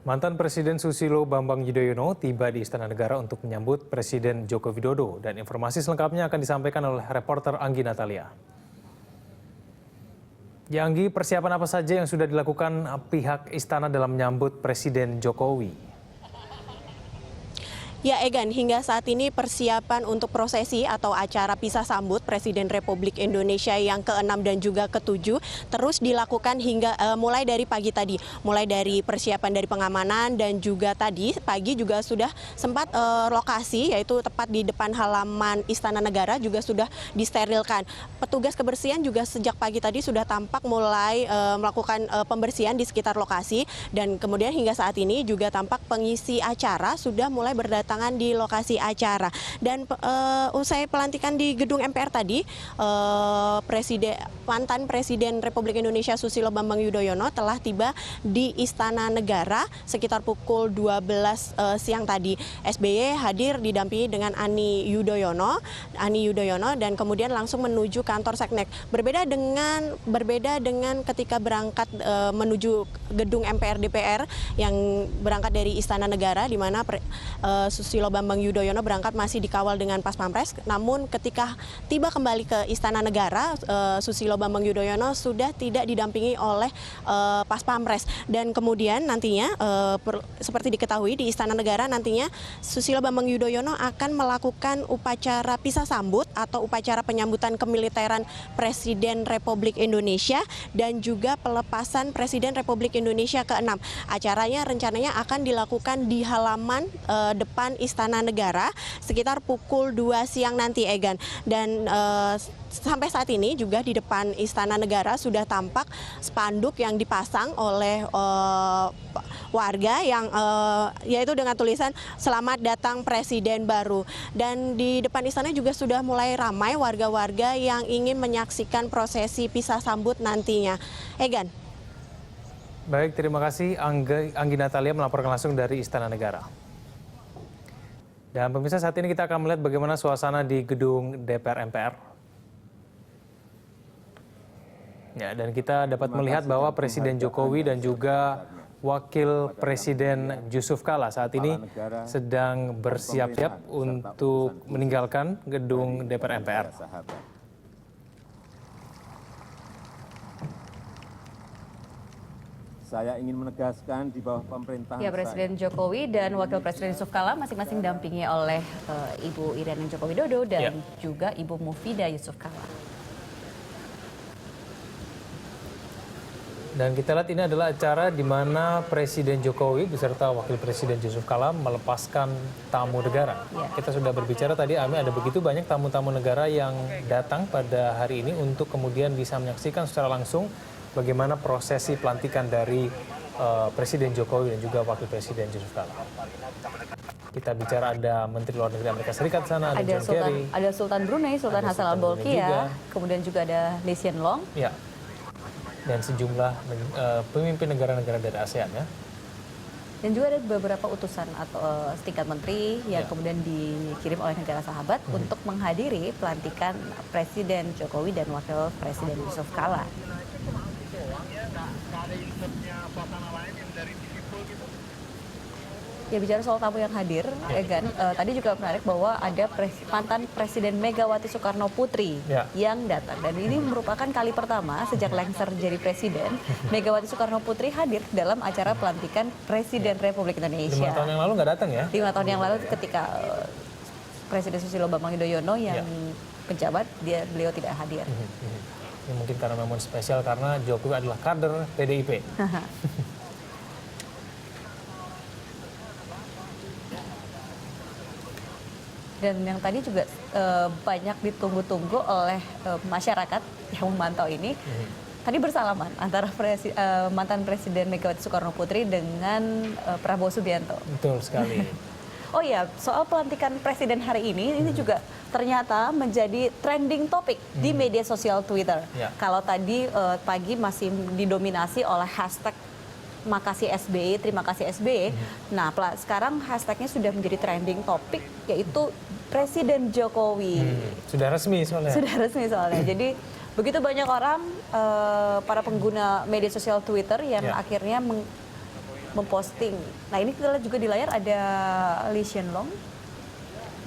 Mantan Presiden Susilo Bambang Yudhoyono tiba di Istana Negara untuk menyambut Presiden Joko Widodo dan informasi selengkapnya akan disampaikan oleh reporter Anggi Natalia. Ya Anggi, persiapan apa saja yang sudah dilakukan pihak Istana dalam menyambut Presiden Jokowi? Ya Egan, hingga saat ini persiapan untuk prosesi atau acara pisah sambut Presiden Republik Indonesia yang ke-6 dan juga ke-7 terus dilakukan hingga mulai dari pagi tadi. Mulai dari persiapan dari pengamanan dan juga tadi pagi juga sudah sempat lokasi yaitu tepat di depan halaman Istana Negara juga sudah disterilkan. Petugas kebersihan juga sejak pagi tadi sudah tampak mulai melakukan pembersihan di sekitar lokasi dan kemudian hingga saat ini juga tampak pengisi acara sudah mulai berdatangan di lokasi acara dan usai pelantikan di gedung MPR tadi mantan Presiden Republik Indonesia Susilo Bambang Yudhoyono telah tiba di Istana Negara sekitar pukul 12 siang tadi. SBY hadir didampingi dengan Ani Yudhoyono dan kemudian langsung menuju kantor Seknek. Berbeda dengan ketika berangkat menuju gedung MPR DPR yang berangkat dari Istana Negara di mana Susilo Bambang Yudhoyono berangkat masih dikawal dengan Pas Pampres. Namun ketika tiba kembali ke Istana Negara, Susilo Bambang Yudhoyono sudah tidak didampingi oleh Pas Pampres. Dan kemudian nantinya seperti diketahui di Istana Negara nantinya Susilo Bambang Yudhoyono akan melakukan upacara pisah sambut atau upacara penyambutan kemiliteran Presiden Republik Indonesia dan juga pelepasan Presiden Republik Indonesia ke-6. Acaranya rencananya akan dilakukan di halaman depan Istana Negara sekitar pukul 2 siang nanti, Egan. Dan sampai saat ini juga di depan Istana Negara sudah tampak spanduk yang dipasang oleh warga yang yaitu dengan tulisan "Selamat Datang Presiden Baru". Dan di depan istana juga sudah mulai ramai warga-warga yang ingin menyaksikan prosesi pisah sambut nantinya. Egan. Baik, terima kasih Anggi Natalia melaporkan langsung dari Istana Negara. Dan pemirsa, saat ini kita akan melihat bagaimana suasana di gedung DPR MPR. Ya, dan kita dapat melihat bahwa Presiden Jokowi dan juga Wakil Presiden Yusuf Kala saat ini sedang bersiap-siap untuk meninggalkan gedung DPR MPR. Saya ingin menegaskan di bawah pemerintahan Presiden Jokowi dan Wakil Presiden Yusuf Kala masing-masing dampingi oleh Ibu Iriana Joko Widodo dan juga Ibu Mufidah Yusuf Kala. Dan kita lihat ini adalah acara di mana Presiden Jokowi beserta Wakil Presiden Yusuf Kala melepaskan tamu negara. Kita sudah berbicara tadi, Ami, ada begitu banyak tamu-tamu negara yang datang pada hari ini untuk kemudian bisa menyaksikan secara langsung bagaimana prosesi pelantikan dari Presiden Jokowi dan juga Wakil Presiden Yusuf Kala. Kita bicara ada Menteri Luar Negeri Amerika Serikat sana, ada John Kerry. Ada Sultan Brunei, Sultan Hassanal Bolkiah, kemudian juga ada Lee Hsien Loong. Ya. Dan sejumlah pemimpin negara-negara dari ASEAN ya. Dan juga ada beberapa utusan atau setingkat menteri yang kemudian dikirim oleh negara sahabat untuk menghadiri pelantikan Presiden Jokowi dan Wakil Presiden Yusuf Kala. Ya, bicara soal tamu yang hadir, Egan, tadi juga menarik bahwa ada mantan Presiden Megawati Soekarno Putri yang datang. Dan ini merupakan kali pertama sejak lengser jadi presiden, Megawati Soekarno Putri hadir dalam acara pelantikan Presiden Republik Indonesia. 5 tahun yang lalu nggak datang ya? 5 tahun yang lalu ketika Presiden Susilo Bambang Yudhoyono yang penjabat, beliau tidak hadir. Ini mungkin karena momen spesial karena Jokowi adalah kader PDIP. Dan yang tadi juga banyak ditunggu-tunggu oleh masyarakat yang memantau ini. Tadi bersalaman antara mantan Presiden Megawati Soekarno Putri dengan Prabowo Subianto. Betul sekali. Oh ya, soal pelantikan Presiden hari ini juga ternyata menjadi trending topik di media sosial Twitter. Kalau tadi pagi masih didominasi oleh hashtag Makasih SBY, terima kasih SBY. Nah, sekarang hashtagnya sudah menjadi trending topik, yaitu Presiden Jokowi. Sudah resmi soalnya. Sudah resmi soalnya. Jadi begitu banyak orang, para pengguna media sosial Twitter yang akhirnya memposting. Nah ini kita lihat juga di layar ada Lee Hsien Loong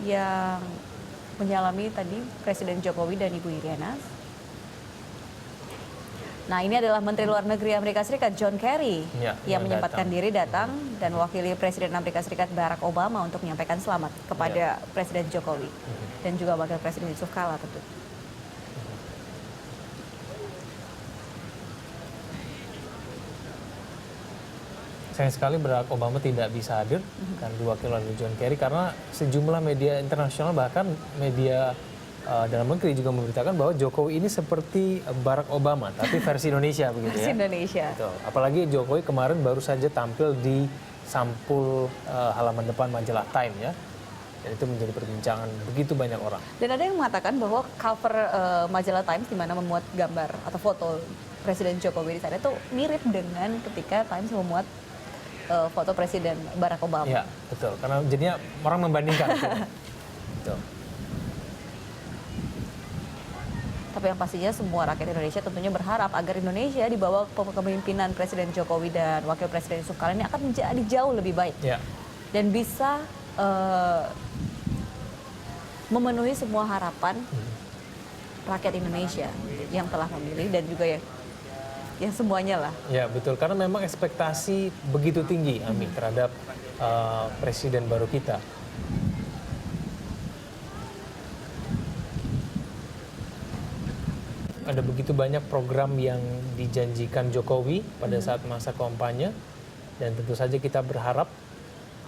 yang menyalami tadi Presiden Jokowi dan Ibu Iriana. Nah ini adalah Menteri Luar Negeri Amerika Serikat John Kerry yang menyempatkan diri datang dan mewakili Presiden Amerika Serikat Barack Obama untuk menyampaikan selamat kepada Presiden Jokowi dan juga Wakil Presiden Yusuf Kala tentu. Sayang sekali Barack Obama tidak bisa hadir kan diwakili oleh John Kerry karena sejumlah media internasional bahkan media dalam negeri juga memberitakan bahwa Jokowi ini seperti Barack Obama tapi versi Indonesia begitu ya. Versi Indonesia. Betul. Apalagi Jokowi kemarin baru saja tampil di sampul halaman depan majalah Time ya. Dan itu menjadi perbincangan begitu banyak orang. Dan ada yang mengatakan bahwa cover majalah Times di mana memuat gambar atau foto Presiden Jokowi di sana itu mirip dengan ketika Times memuat foto Presiden Barack Obama. Iya, betul. Karena jadinya orang membandingkan. Betul. Tapi yang pastinya semua rakyat Indonesia tentunya berharap agar Indonesia di bawah kepemimpinan Presiden Jokowi dan Wakil Presiden Yusuf Kala ini akan menjadi jauh lebih baik. Ya. Dan bisa memenuhi semua harapan rakyat Indonesia yang telah memilih dan juga yang semuanya lah. Ya betul, karena memang ekspektasi begitu tinggi Ami terhadap presiden baru kita. Ada begitu banyak program yang dijanjikan Jokowi pada saat masa kampanye dan tentu saja kita berharap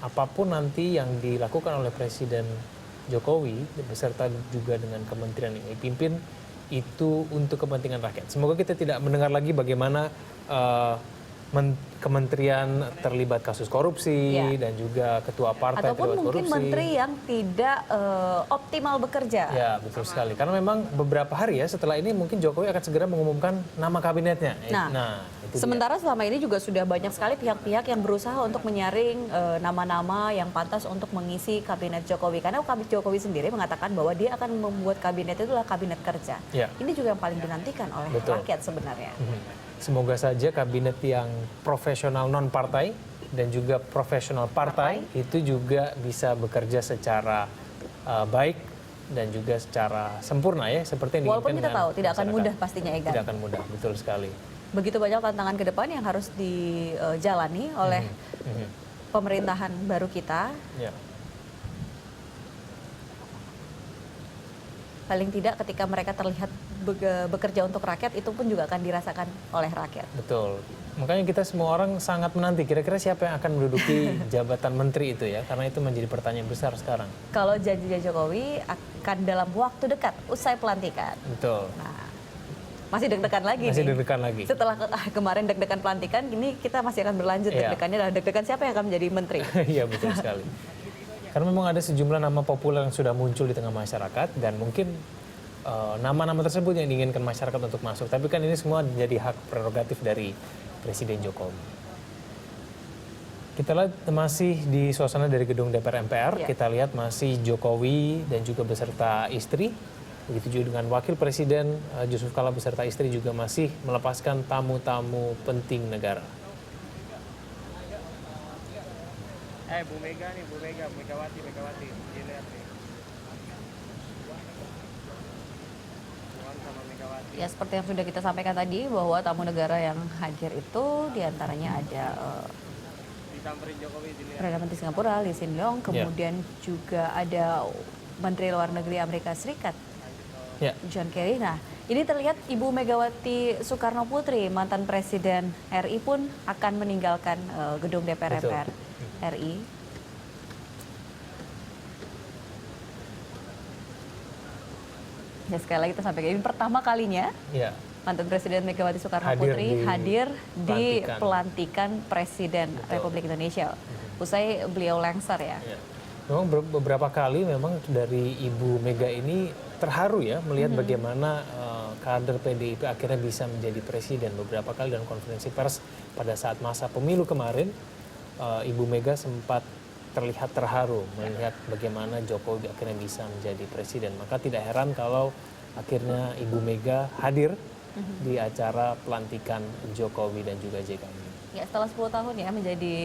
apapun nanti yang dilakukan oleh Presiden Jokowi beserta juga dengan kementerian yang dipimpin itu untuk kepentingan rakyat. Semoga kita tidak mendengar lagi bagaimana kementerian terlibat kasus korupsi dan juga ketua partai ataupun terlibat korupsi. Ataupun mungkin menteri yang tidak optimal bekerja. Ya betul sekali. Karena memang beberapa hari ya setelah ini mungkin Jokowi akan segera mengumumkan nama kabinetnya. Nah itu sementara selama ini juga sudah banyak sekali pihak-pihak yang berusaha untuk menyaring nama-nama yang pantas untuk mengisi kabinet Jokowi. Karena kabinet Jokowi sendiri mengatakan bahwa dia akan membuat kabinet itu adalah kabinet kerja. Ya. Ini juga yang paling dinantikan oleh rakyat sebenarnya. Semoga saja kabinet yang profesional non-partai dan juga profesional partai itu juga bisa bekerja secara baik dan juga secara sempurna ya seperti yang walaupun kita tahu tidak akan mudah pastinya Egan. Tidak akan mudah, betul sekali. Begitu banyak tantangan ke depan yang harus dijalani oleh pemerintahan baru kita. Ya. Paling tidak ketika mereka terlihat bekerja untuk rakyat itu pun juga akan dirasakan oleh rakyat. Betul. Makanya kita semua orang sangat menanti kira-kira siapa yang akan menduduki jabatan menteri itu ya, karena itu menjadi pertanyaan besar sekarang. Kalau janji Jokowi akan dalam waktu dekat usai pelantikan. Betul. Nah, masih deg-degan lagi masih nih. deg-degan lagi. Setelah kemarin deg-degan pelantikan, ini kita masih akan berlanjut deg-degannya adalah deg-degan siapa yang akan menjadi menteri. Iya betul sekali. Karena memang ada sejumlah nama populer yang sudah muncul di tengah masyarakat dan mungkin nama-nama tersebut yang diinginkan masyarakat untuk masuk. Tapi kan ini semua jadi hak prerogatif dari Presiden Jokowi. Kita lihat masih di suasana dari gedung DPR MPR. Kita lihat masih Jokowi dan juga beserta istri. Begitu juga dengan Wakil Presiden Yusuf Kala beserta istri juga masih melepaskan tamu-tamu penting negara. Bu Mega nih, Bu Mega, Megawati, dilihat nih. Sama Megawati. Ya seperti yang sudah kita sampaikan tadi bahwa tamu negara yang hadir itu diantaranya ada Disamperin Jokowi, dilihat. Perdana Menteri Singapura Lee Hsien Loong, kemudian juga ada Menteri Luar Negeri Amerika Serikat John Kerry. Nah ini terlihat Ibu Megawati Soekarno Putri mantan Presiden RI pun akan meninggalkan gedung DPR MPR RI. Ya sekali lagi kita sampaikan ini pertama kalinya mantan Presiden Megawati Soekarno Putri hadir di pelantikan Presiden Republik Indonesia usai beliau lengser ya. Memang beberapa kali memang dari Ibu Mega ini terharu ya melihat bagaimana kader PDIP akhirnya bisa menjadi presiden. Beberapa kali dalam konferensi pers pada saat masa pemilu kemarin Ibu Mega sempat terlihat terharu melihat bagaimana Jokowi akhirnya bisa menjadi presiden. Maka tidak heran kalau akhirnya Ibu Mega hadir di acara pelantikan Jokowi dan juga JK ini. Ya, setelah 10 tahun ya menjadi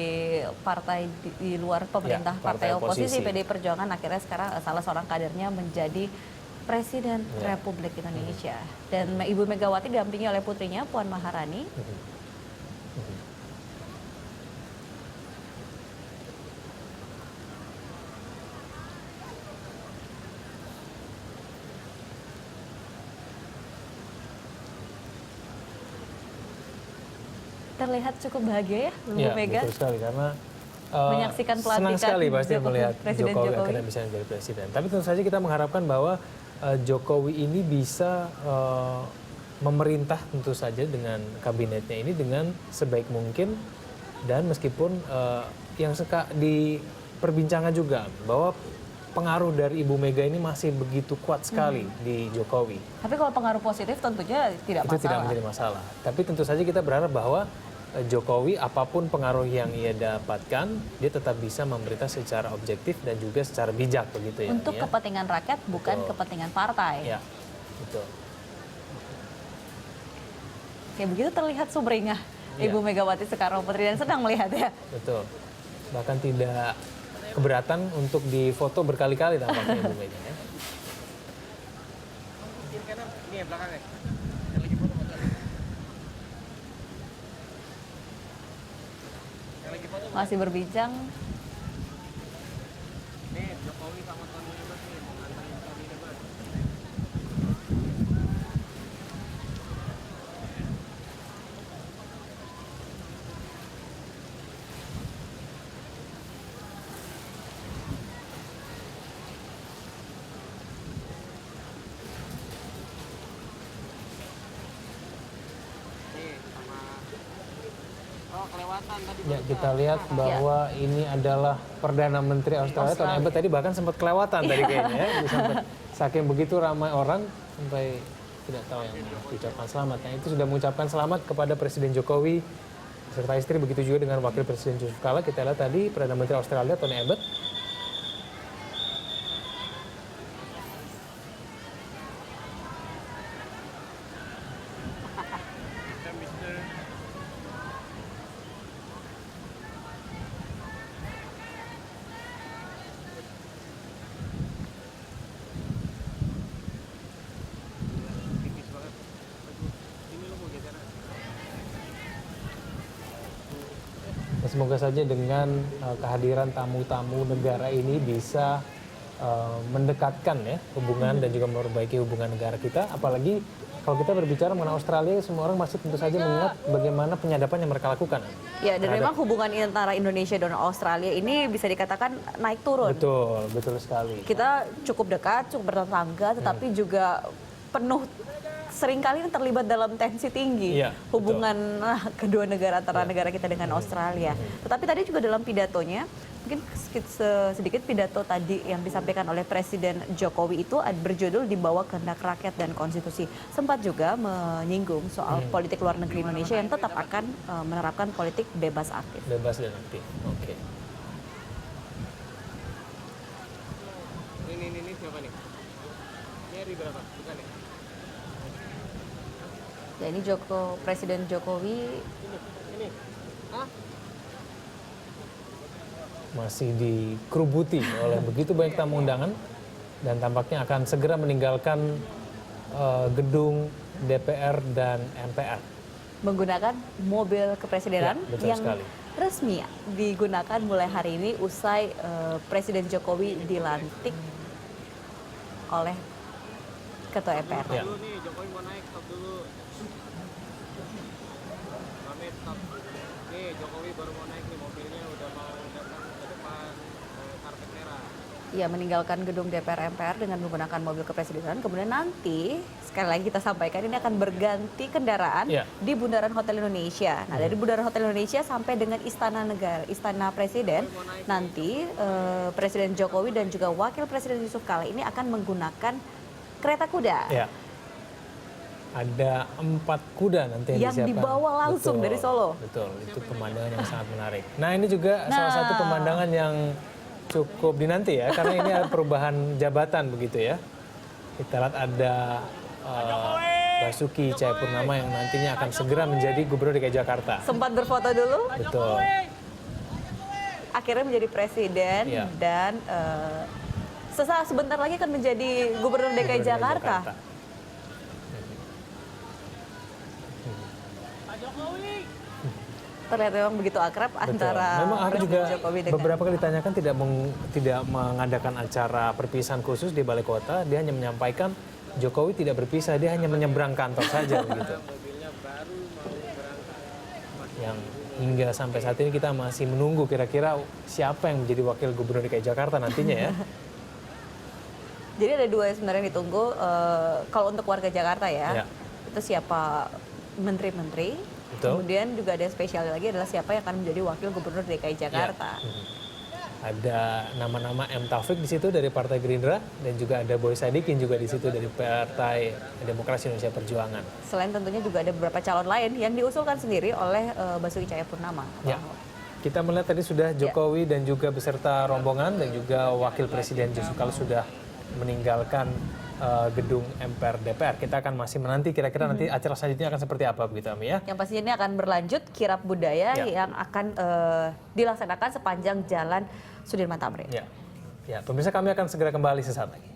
partai di luar pemerintah, partai oposisi PDI Perjuangan, akhirnya sekarang salah seorang kadernya menjadi Presiden Republik Indonesia. Dan Ibu Megawati didampingi oleh putrinya Puan Maharani. Terlihat cukup bahagia ya, Bu Mega. Betul sekali, karena menyaksikan pelantikan senang sekali pasti melihat Presiden Jokowi akhirnya bisa menjadi presiden. Tapi tentu saja kita mengharapkan bahwa Jokowi ini bisa memerintah tentu saja dengan kabinetnya ini dengan sebaik mungkin, dan meskipun yang diperbincangkan juga bahwa pengaruh dari Ibu Mega ini masih begitu kuat sekali di Jokowi. Tapi kalau pengaruh positif tentunya tidak masalah. Itu tidak menjadi masalah. Tapi tentu saja kita berharap bahwa Jokowi, apapun pengaruh yang ia dapatkan, dia tetap bisa memerintah secara objektif dan juga secara bijak begitu ya. Untuk kepentingan rakyat, bukan kepentingan partai. Ya, betul. Kayak begitu terlihat sumringah Ibu Megawati Soekarno Putri, dan senang melihat ya. Betul. Bahkan tidak keberatan untuk difoto berkali-kali tampaknya Ibu Mega ya. Kiri kanan, ini ya belakangnya. Masih berbincang. Nih, Jokowi sama Tony Hebat nih, mau nganterin Tony Hebat. Nih, sama... Oh, kelewatan tadi. Ya, kita lihat bahwa ini adalah Perdana Menteri Australia, Tony Abbott tadi bahkan sempat kelewatan tadi kayaknya ya. Sampai saking begitu ramai orang sampai tidak tahu yang mengucapkan selamat. Nah, itu sudah mengucapkan selamat kepada Presiden Jokowi serta istri, begitu juga dengan Wakil Presiden Yusuf Kala. Kita lihat tadi Perdana Menteri Australia Tony Abbott. Semoga saja dengan kehadiran tamu-tamu negara ini bisa mendekatkan ya hubungan dan juga memperbaiki hubungan negara kita. Apalagi kalau kita berbicara mengenai Australia, semua orang masih tentu saja mengingat bagaimana penyadapan yang mereka lakukan. Ya, dan memang hubungan antara Indonesia dan Australia ini bisa dikatakan naik turun. Betul, betul sekali. Kita cukup dekat, cukup bertetangga, tetapi juga penuh seringkali terlibat dalam tensi tinggi hubungan kedua negara antara negara kita dengan Australia. Tetapi tadi juga dalam pidatonya, mungkin sedikit pidato tadi yang disampaikan oleh Presiden Jokowi itu berjudul Di Bawah Kehendak Rakyat dan Konstitusi. Sempat juga menyinggung soal politik luar negeri Indonesia yang tetap akan menerapkan politik bebas aktif. Bebas dan aktif, oke. Ini siapa nih? Ini hari berapa? Bukan ya? Ya, ini Presiden Jokowi Ini. Hah? Masih dikerubuti oleh begitu banyak tamu undangan dan tampaknya akan segera meninggalkan gedung DPR dan MPR. menggunakan mobil kepresidenan yang sekali. resmi digunakan mulai hari ini usai Presiden Jokowi dilantik oleh Ketua MPR. Ya. Dulu nih, Jokowi mau naik, stop dulu. Pamit, stop. Nih, Jokowi baru mau naik nih, mobilnya udah mau datang ke depan karpet merah. Ia meninggalkan gedung DPR MPR dengan menggunakan mobil kepresidenan. Kemudian nanti, sekali lagi kita sampaikan, ini akan berganti kendaraan di Bundaran Hotel Indonesia. Nah, dari Bundaran Hotel Indonesia sampai dengan Istana Negara, Istana Presiden, nanti Presiden Jokowi dan juga Wakil Presiden Yusuf Kala ini akan menggunakan kereta kuda. Ya. Ada 4 kuda nanti yang disiapkan. Dibawa langsung dari Solo. Betul, itu pemandangan yang sangat menarik. Nah, ini juga salah satu pemandangan yang cukup dinanti ya, karena ini ada perubahan jabatan begitu ya. Kita lihat ada Basuki Cahayapurnama yang nantinya akan segera menjadi Gubernur DKI Jakarta. Sempat berfoto dulu, Betul. akhirnya menjadi presiden Iya. dan sebentar lagi akan menjadi Gubernur DKI Jakarta. Terlihat memang begitu akrab antara Memang Ari Presiden juga Jokowi dengan beberapa kali ditanyakan tidak mengadakan acara perpisahan khusus di Balai Kota. Dia hanya menyampaikan Jokowi tidak berpisah, dia hanya menyeberang kantor saja begitu. Yang hingga sampai saat ini kita masih menunggu kira-kira siapa yang menjadi wakil Gubernur DKI Jakarta nantinya ya. Jadi ada dua yang sebenarnya ditunggu kalau untuk warga Jakarta ya. Ya. Itu siapa menteri-menteri. Betul. Kemudian juga ada yang spesial lagi adalah siapa yang akan menjadi wakil Gubernur DKI Jakarta. Ada nama-nama M. Taufik di situ dari Partai Gerindra dan juga ada Boy Sadikin juga di situ dari Partai Demokrasi Indonesia Perjuangan. Selain tentunya juga ada beberapa calon lain yang diusulkan sendiri oleh Basuki Cahayapurnama. Ya. Kita melihat tadi sudah Jokowi dan juga beserta rombongan dan juga Wakil Presiden Yusuf Kala sudah meninggalkan gedung MPR DPR. Kita akan masih menanti kira-kira nanti acara selanjutnya akan seperti apa begitu Ami ya. Yang pastinya ini akan berlanjut kirap budaya yang akan dilaksanakan sepanjang jalan Sudirman Tamrin. Ya. Ya, pemirsa kami akan segera kembali sesaat lagi.